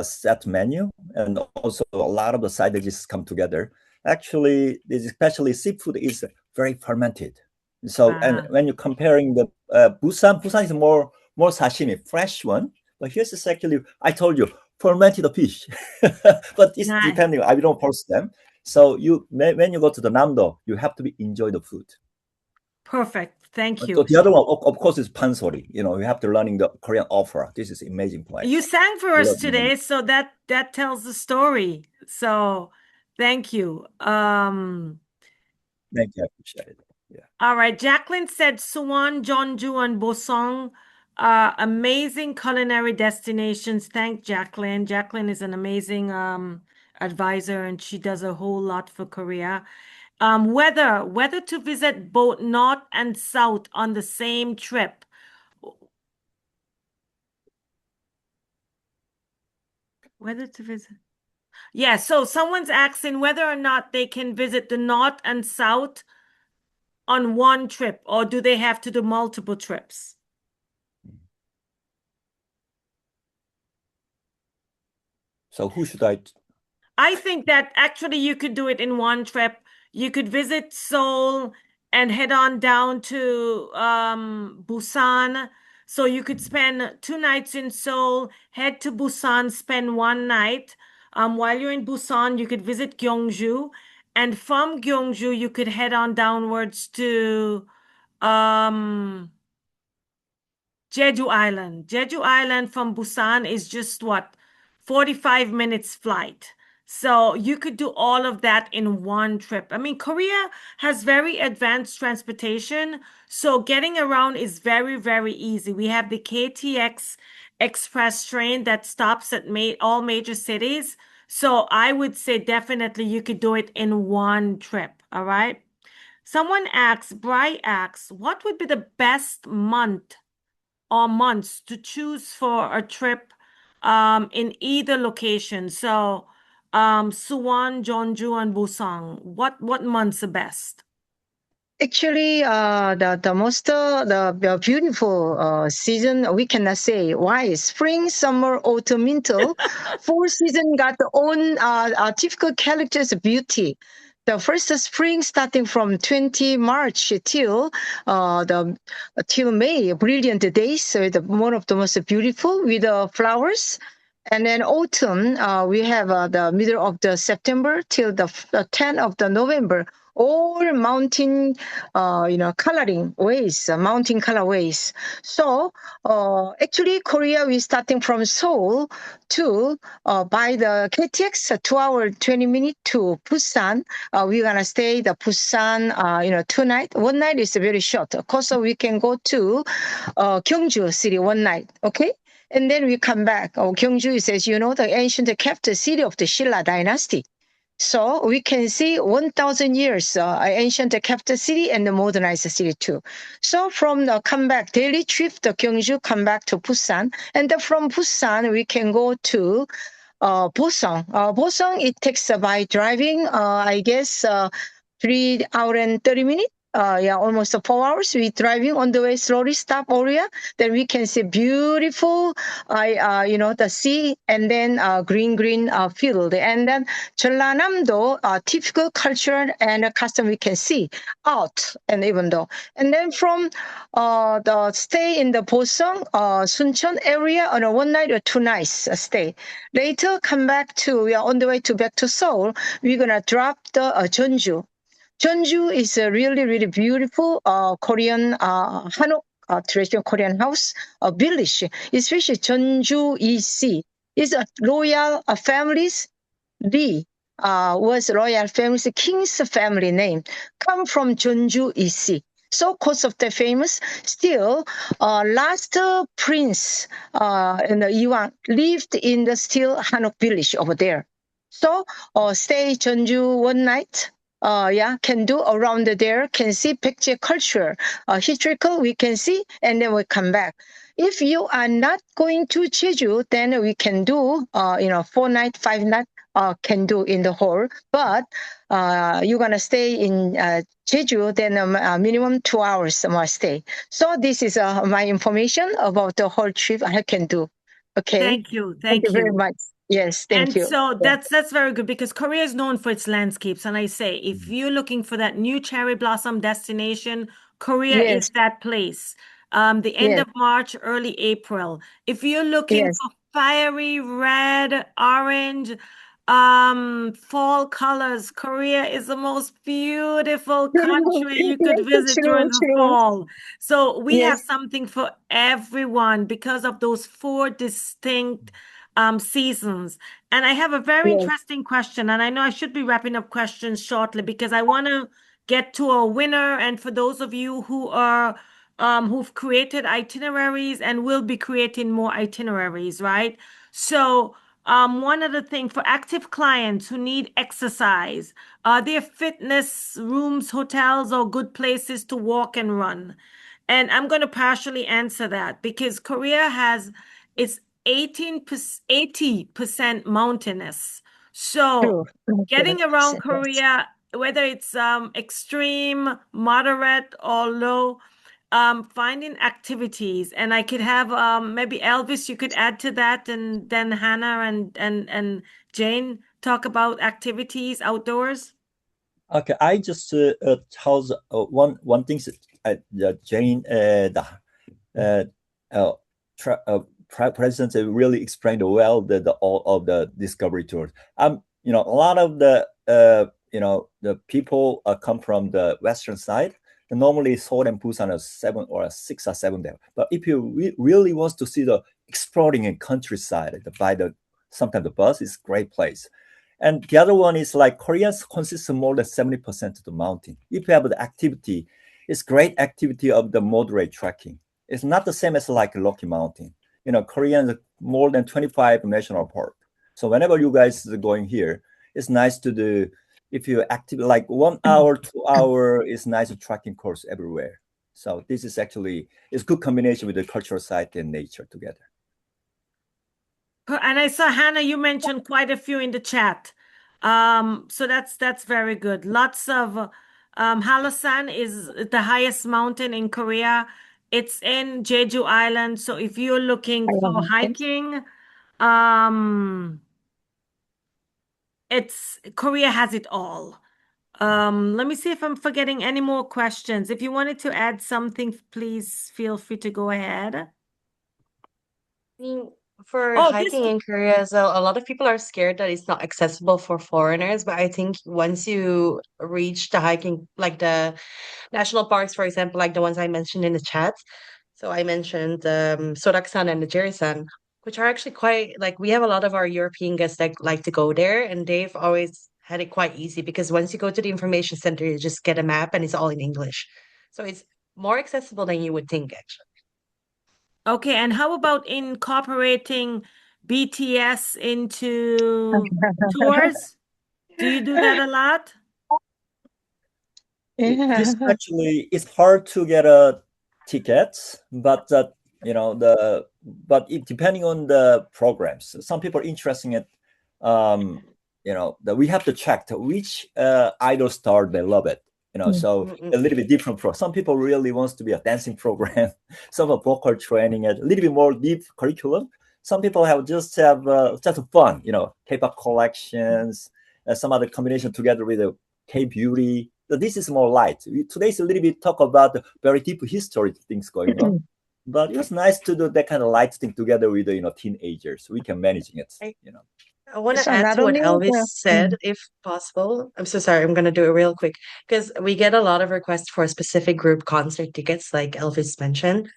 set menu, and also a lot of the side dishes come together. Actually, especially seafood is very fermented. So, and Wow, when you're comparing the Busan is more sashimi, fresh one. But here's is actually, I told you, fermented fish. But it's nice. depending. I don't force them. So when you go to the Namdo, you have to enjoy the food. Perfect. Thank So you. the other one, of course, is pansori. You have to learning the Korean opera. This is amazing You place. sang for I us love it. today, so that tells the story. So, thank you. Thank you. I appreciate it. Yeah. All right, Jacqueline said Suwon, Jeonju, and Boseong are amazing culinary destinations. Thank Jacqueline. Jacqueline is an amazing advisor, and she does a whole lot for Korea. Whether to visit both North and South on the same trip. Whether to visit. Yeah, so someone's asking whether or not they can visit the North and South on one trip, or do they have to do multiple trips? So who should I? I think that actually you could do it in one trip. You could visit Seoul and head on down to Busan. So you could spend 2 nights in Seoul, head to Busan, spend one night. While you're in Busan, you could visit Gyeongju, And from Gyeongju, you could head on downwards to um, Jeju Island. Jeju Island from Busan is just what, 45 minutes flight. So you could do all of that in one trip. I mean, Korea has very advanced transportation, so getting around is very, very easy. We have the KTX express train that stops at ma all major cities. So I would say definitely you could do it in one trip. All right. Someone asks, Bry asks, what would be the best month or months to choose for a trip in either location? So Suwon, Jeonju, and Boseong. What months are best? Actually, the most the beautiful season, we cannot say why spring, summer, autumn, winter. Four season got their own typical characters beauty. The first spring starting from 20 March the till May, brilliant days. So the one of the most beautiful with the flowers. And then autumn, we have the middle of the September till the 10th of the November. All mountain, coloring ways, mountain color ways. So actually, Korea, we starting from Seoul to by the KTX, 2 hour 20 minutes to Busan. We're gonna stay the Busan, 2 night. One night is very short. Of course, we can go to Gyeongju city one night. Okay. And then we come back. Gyeongju is, as you know, the ancient capital city of the Silla dynasty. So we can see 1,000 years ancient capital city and the modernized city too. So from the come back daily trip, the Gyeongju come back to Busan, and then from Busan we can go to Boseong. Boseong it takes by driving, I guess 3 hour and 30 minutes. Almost 4 hours. We driving on the way slowly stop area. Then we can see beautiful, the sea and then green field. And then Jeollanamdo, typical culture and custom we can see out and even though. And then from the stay in the Boseong, Suncheon area on a 1 night or 2 nights stay. Later come back to, we are on the way to back to Seoul. We're gonna drop the Jeonju. Jeonju is a really, really beautiful Korean Hanok traditional Korean house, a village, especially Jeonju EC. Is a royal families. Lee was royal family's king's family name, come from Jeonju EC. So cause of the famous, still last prince in the Iwang lived in the still Hanok village over there. So stay Jeonju one night. Can do around there, can see picture culture, historical we can see, and then we come back. If you are not going to Jeju, then we can do, 4 night, 5 night, can do in the whole. But you're gonna stay in Jeju, then minimum 2 hours more stay. So this is my information about the whole trip I can do. Okay. Thank you. Thank you Thank very you. much. Yes, thank And you. so that's very good because Korea is known for its landscapes. And I say, if you're looking for that new cherry blossom destination, Korea Yes, is that place. The end yes, of March, early April. If you're looking yes. for fiery red, orange, fall colors, Korea is the most beautiful country you could visit True, during the true. fall. So we have Yes, something for everyone because of those four distinct seasons. And I have a very yes. interesting question, and I know I should be wrapping up questions shortly because I want to get to a winner. And for those of you who are who've created itineraries and will be creating more itineraries, right? So one other thing for active clients who need exercise, are there fitness rooms, hotels, or good places to walk and run? And I'm going to partially answer that because Korea has it's 80% mountainous. So True. Okay. getting around Korea, whether it's extreme, moderate, or low, finding activities. And I could have maybe Elvis, you could add to that, and then Hannah and Jane talk about activities outdoors. Okay, I just tells one thing Jane uh, uh, President really explained well the all of the discovery tours. A lot of the the people come from the western side. And normally Seoul and Busan are 6 or 7 there. But if you really want to see the exploring in countryside by the sometimes the bus is great place. And the other one is like Korea consists of more than 70% of the mountain. If you have the activity, it's great activity of the moderate trekking. It's not the same as like Rocky Mountain. Koreans more than 25 national park. So whenever you guys are going here, it's nice to do. If you active like 1 hour, 2 hour, it's nice trekking course everywhere. So this is actually it's good combination with the cultural site and nature together. And I saw Hannah, you mentioned quite a few in the chat. So that's very good. Lots of Halasan is the highest mountain in Korea. It's in Jeju Island. So if you're looking for hiking, Korea has it all. Let me see if I'm forgetting any more questions. If you wanted to add something, please feel free to go ahead. For Oh, hiking in Korea, so a lot of people are scared that it's not accessible for foreigners, but I think once you reach the hiking, like the national parks, for example, like the ones I mentioned in the chat. So I mentioned Soraksan and the Jerisan, which are actually quite like we have a lot of our European guests that like to go there, and they've always had it quite easy because once you go to the information center, you just get a map and it's all in English. So it's more accessible than you would think, actually. Okay, and how about incorporating BTS into tours? Do you do that a lot? This Yeah. actually it's hard to get a tickets, but but it depending on the programs. Some people are interested in it. That we have to check which idol star they love it. So Mm-mm. a little bit different for some people really wants to be a dancing program, some are vocal training, a little bit more deep curriculum. Some people have just fun, K-pop collections, some other combination together with the K-beauty. So this is more light. Today's a little bit talk about the very deep history things going on. But it was nice to do that kind of light thing together with the teenagers. We can managing it. I, I want to So add not to what only Elvis the said, if possible. I'm so sorry. I'm going to do it real quick because we get a lot of requests for specific group concert tickets, like Elvis mentioned.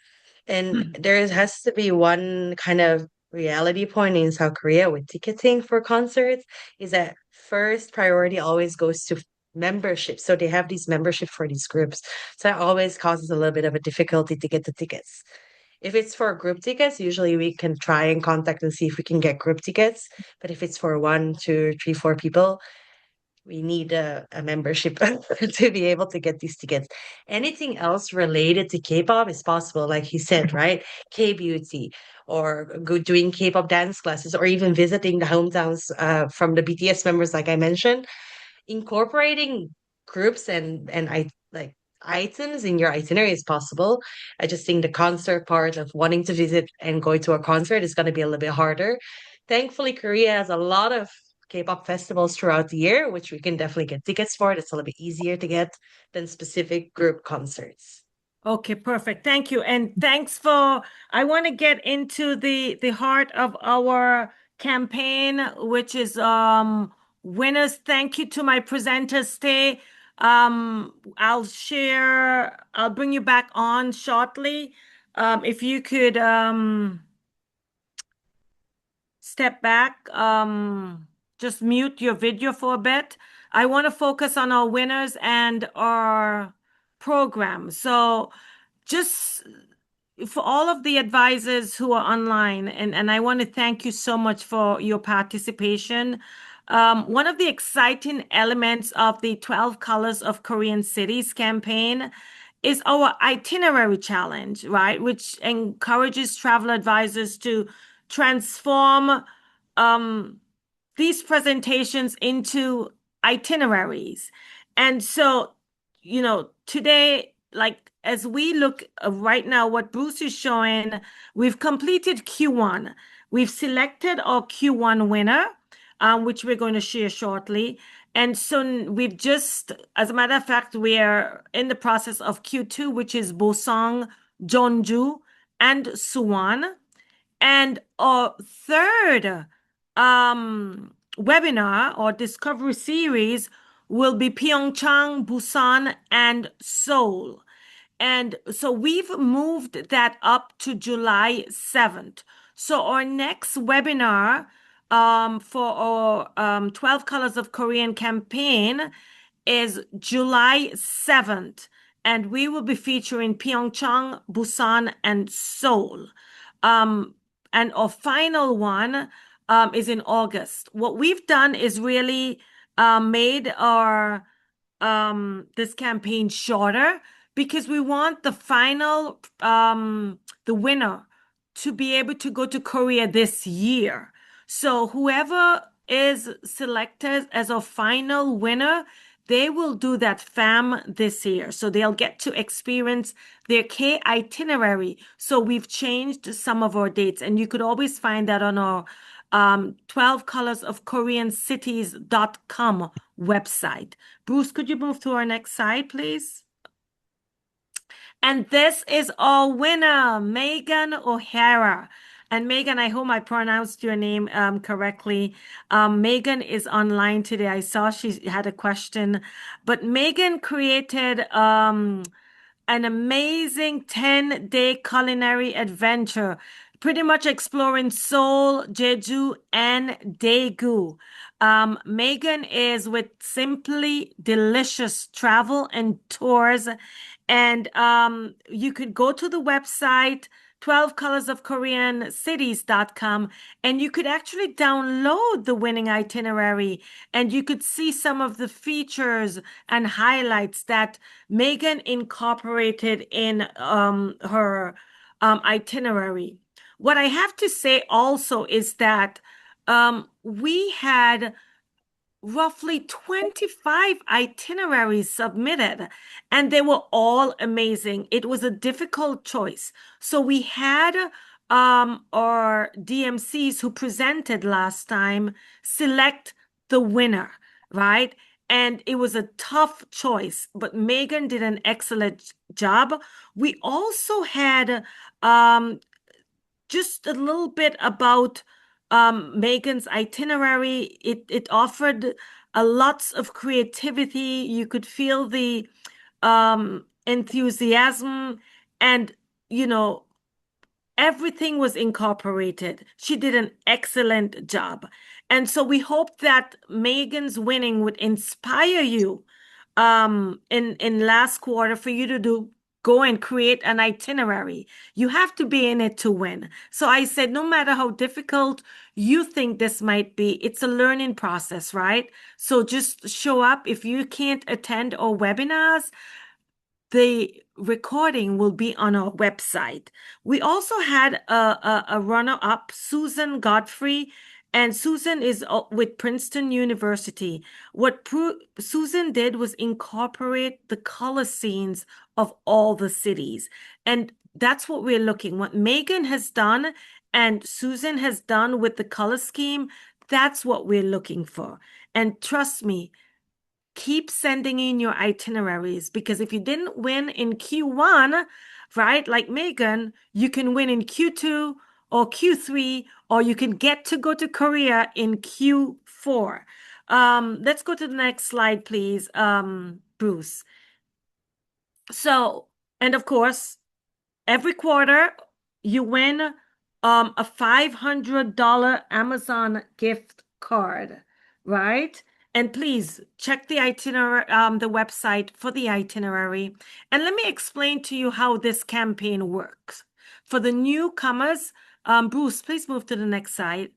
And there has to be one kind of reality point in South Korea with ticketing for concerts is that first priority always goes to membership. So they have these membership for these groups. So that always causes a little bit of a difficulty to get the tickets. If it's for group tickets, usually we can try and contact and see if we can get group tickets. But if it's for 1, 2, 3, 4 people, we need a membership to be able to get these tickets. Anything else related to K-pop is possible, like he said, right? K-beauty or doing K-pop dance classes or even visiting the hometowns from the BTS members, like I mentioned. Incorporating groups and I like items in your itinerary is possible. I just think the concert part of wanting to visit and go to a concert is going to be a little bit harder. Thankfully, Korea has a lot of K-pop festivals throughout the year, which we can definitely get tickets for. It's a little bit easier to get than specific group concerts. Okay, perfect. Thank you. And I want to get into the heart of our campaign, which is winners. Thank you to my presenters today. I'll bring you back on shortly. If you could step back, just mute your video for a bit. I want to focus on our winners and our program. So just for all of the advisors who are online, and I want to thank you so much for your participation. One of the exciting elements of the 12 Colors of Korean Cities campaign is our itinerary challenge, right? Which encourages travel advisors to transform these presentations into itineraries. And so, today, like as we look right now, what Bruce is showing, we've completed Q1. We've selected our Q1 winner, which we're going to share shortly. And so we've just, as a matter of fact, we're in the process of Q2, which is Boseong, Jeonju, and Suwon. And our third webinar or discovery series will be Pyeongchang, Busan, and Seoul. And so we've moved that up to July 7th. So our next webinar for our 12 Colors of Korean campaign is July 7th. And we will be featuring Pyeongchang, Busan, and Seoul. And our final one is in August. What we've done is really made our this campaign shorter because we want the final the winner to be able to go to Korea this year. So whoever is selected as a final winner, they will do that FAM this year. So they'll get to experience their K itinerary. So we've changed some of our dates, and you could always find that on our 12 colors of Korean cities.com website. Bruce, could you move to our next slide, please? And this is our winner, Megan O'Hara. And Megan, I hope I pronounced your name correctly. Megan is online today. I saw she had a question, but Megan created an amazing 10-day culinary adventure, pretty much exploring Seoul, Jeju, and Daegu. Megan is with Simply Delicious Travel and Tours. And you could go to the website 12colorsofkoreancities.com, and you could actually download the winning itinerary, and you could see some of the features and highlights that Megan incorporated in her itinerary. What I have to say also is that we had roughly 25 itineraries submitted, and they were all amazing. It was a difficult choice. So we had our DMCs who presented last time select the winner, right? And it was a tough choice, but Megan did an excellent job. We also had just a little bit about Megan's itinerary. It offered lots of creativity. You could feel the enthusiasm, and you know, everything was incorporated. She did an excellent job. And so we hope that Megan's winning would inspire you in last quarter for you to go and create an itinerary. You have to be in it to win. So I said, no matter how difficult you think this might be, it's a learning process, right? So just show up. If you can't attend our webinars, the recording will be on our website. We also had a runner-up, Susan Godfrey, and Susan is with Princeton University. What Susan did was incorporate the color scenes of all the cities. And that's what we're looking. What Megan has done and Susan has done with the color scheme, that's what we're looking for. And trust me, keep sending in your itineraries, because if you didn't win in Q1, right, like Megan, you can win in Q2 or Q3, or you can get to go to Korea in Q4. Let's go to the next slide, please, Bruce. So, and of course, every quarter you win a $500 Amazon gift card, right? And please check the itinerary, the website for the itinerary. And let me explain to you how this campaign works. For the newcomers, Bruce, please move to the next slide.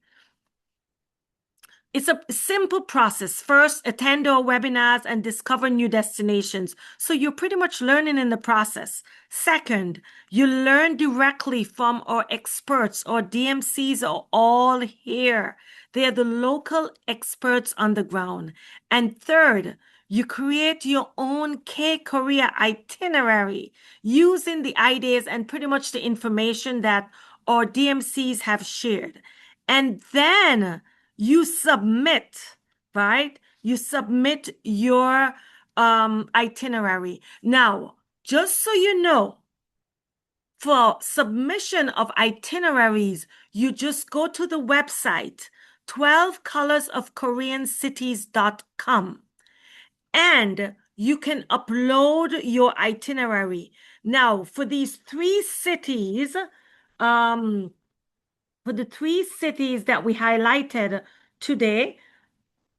It's a simple process. First, attend our webinars and discover new destinations. So you're pretty much learning in the process. Second, you learn directly from our experts. Our DMCs are all here. They are the local experts on the ground. And third, you create your own K-Korea itinerary using the ideas and pretty much the information that our DMCs have shared. And then you submit, right? You submit your itinerary. Now, just so you know, for submission of itineraries, you just go to the website 12colorsofkoreancities.com. and you can upload your itinerary. Now, for these three cities, for the three cities that we highlighted today,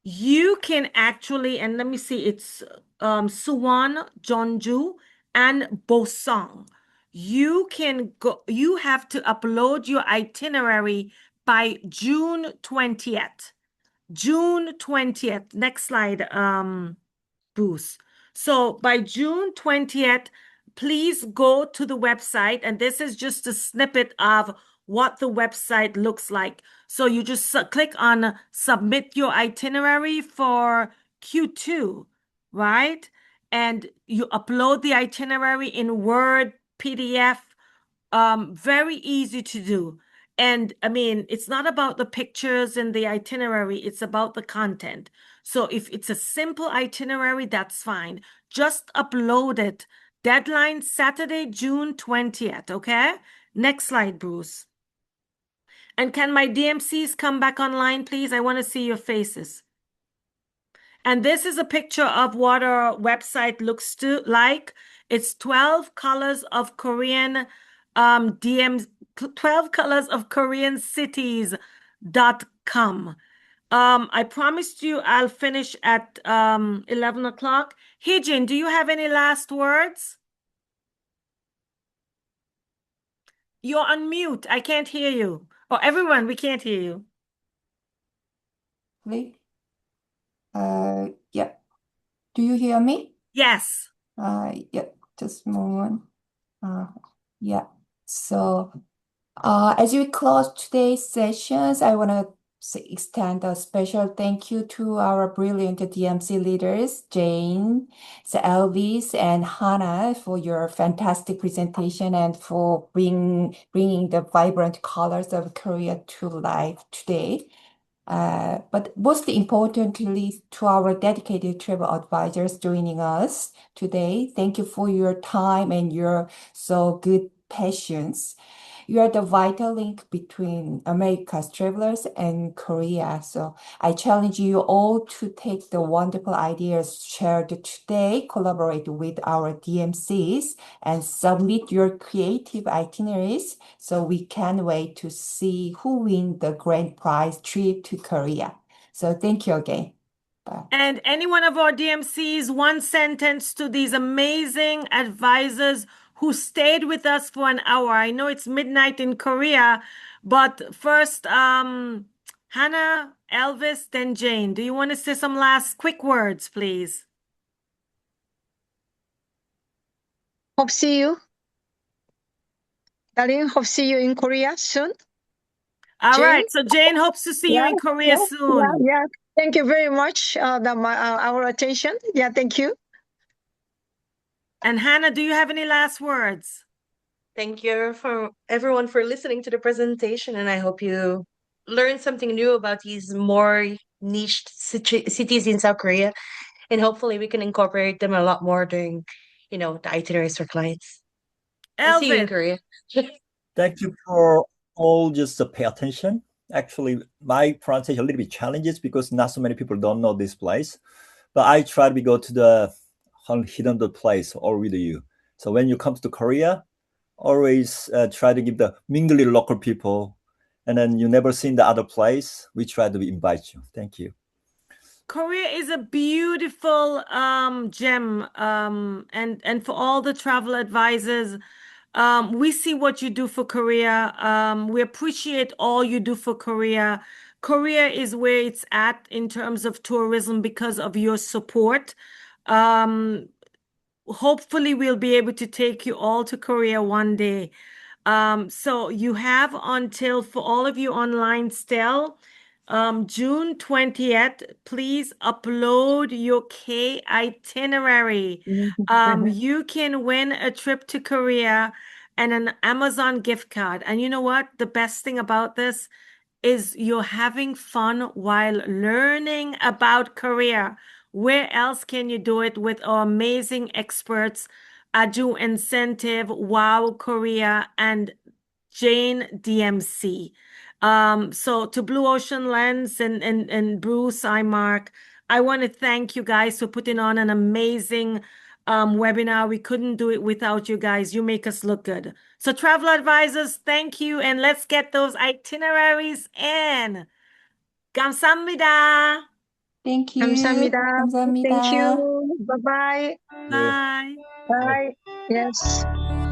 you can actually, and let me see, it's Suwon, Jeonju, and Boseong. You can go, you have to upload your itinerary by June 20th. June 20th. Next slide, Bruce. So by June 20th, please go to the website. And this is just a snippet of what the website looks like. So you just click on submit your itinerary for Q2, right? And you upload the itinerary in Word, PDF, very easy to do. And I mean, it's not about the pictures and the itinerary, it's about the content. So if it's a simple itinerary, that's fine. Just upload it. Deadline Saturday, June 20th, okay? Next slide, Bruce. And can my DMCs come back online, please? I want to see your faces. And this is a picture of what our website looks like. It's 12 colors of Korean DMs, 12 colors of Korean cities.com. I promised you I'll finish at 11 o'clock. Hijin, do you have any last words? You're on mute. I can't hear you. Oh, everyone, we can't hear you. Wait. Yeah. Do you hear me? Yes. Yeah, just a moment. Yeah. So, as we close today's sessions, I want to extend a special thank you to our brilliant DMC leaders, Jane, Elvis, and Hannah, for your fantastic presentation and for bringing the vibrant colors of Korea to life today. But most importantly, to our dedicated travel advisors joining us today, thank you for your time and your so good patience. You are the vital link between America's travelers and Korea. So I challenge you all to take the wonderful ideas shared today, collaborate with our DMCs, and submit your creative itineraries so we can wait to see who win the grand prize trip to Korea. So thank you again. Bye. And any one of our DMCs, one sentence to these amazing advisors who stayed with us for an hour. I know it's midnight in Korea, but first, Hannah, Elvis, then Jane. Do you want to say some last quick words, please? Hope see you. Darling, hope see you in Korea soon. All Jane? right. So Jane hopes to see you in Korea soon. Yeah. Thank you very much, our attention. Yeah, thank you. And Hannah, do you have any last words? Thank you for everyone for listening to the presentation, and I hope you learned something new about these more niche cities in South Korea, and hopefully we can incorporate them a lot more during, the itineraries for clients. I'll see you in Elvis. Korea. Thank you for all just pay attention. Actually, my pronunciation a little bit challenges because not so many people don't know this place. But I try to go to the hidden place all with you. So when you come to Korea, always try to give the mingly local people, and then you never seen the other place. We try to invite you. Thank you. Korea is a beautiful gem, and for all the travel advisors, we see what you do for Korea. We appreciate all you do for Korea. Korea is where it's at in terms of tourism because of your support. Hopefully, we'll be able to take you all to Korea one day. So you have until, for all of you online still, June 20th, please upload your K itinerary. You can win a trip to Korea and an Amazon gift card. And you know what? The best thing about this is you're having fun while learning about Korea. Where else can you do it with our amazing experts, Aju Incentive, Wow Korea, and Jane DMC? So to Blue Ocean Lens and Bruce, Mark, I want to thank you guys for putting on an amazing webinar. We couldn't do it without you guys. You make us look good. So travel advisors, thank you, and let's get those itineraries in. 감사합니다. Thank you. 감사합니다. Thank 감사합니다. you. Bye-bye. 네. Bye. 네. Bye. Yes.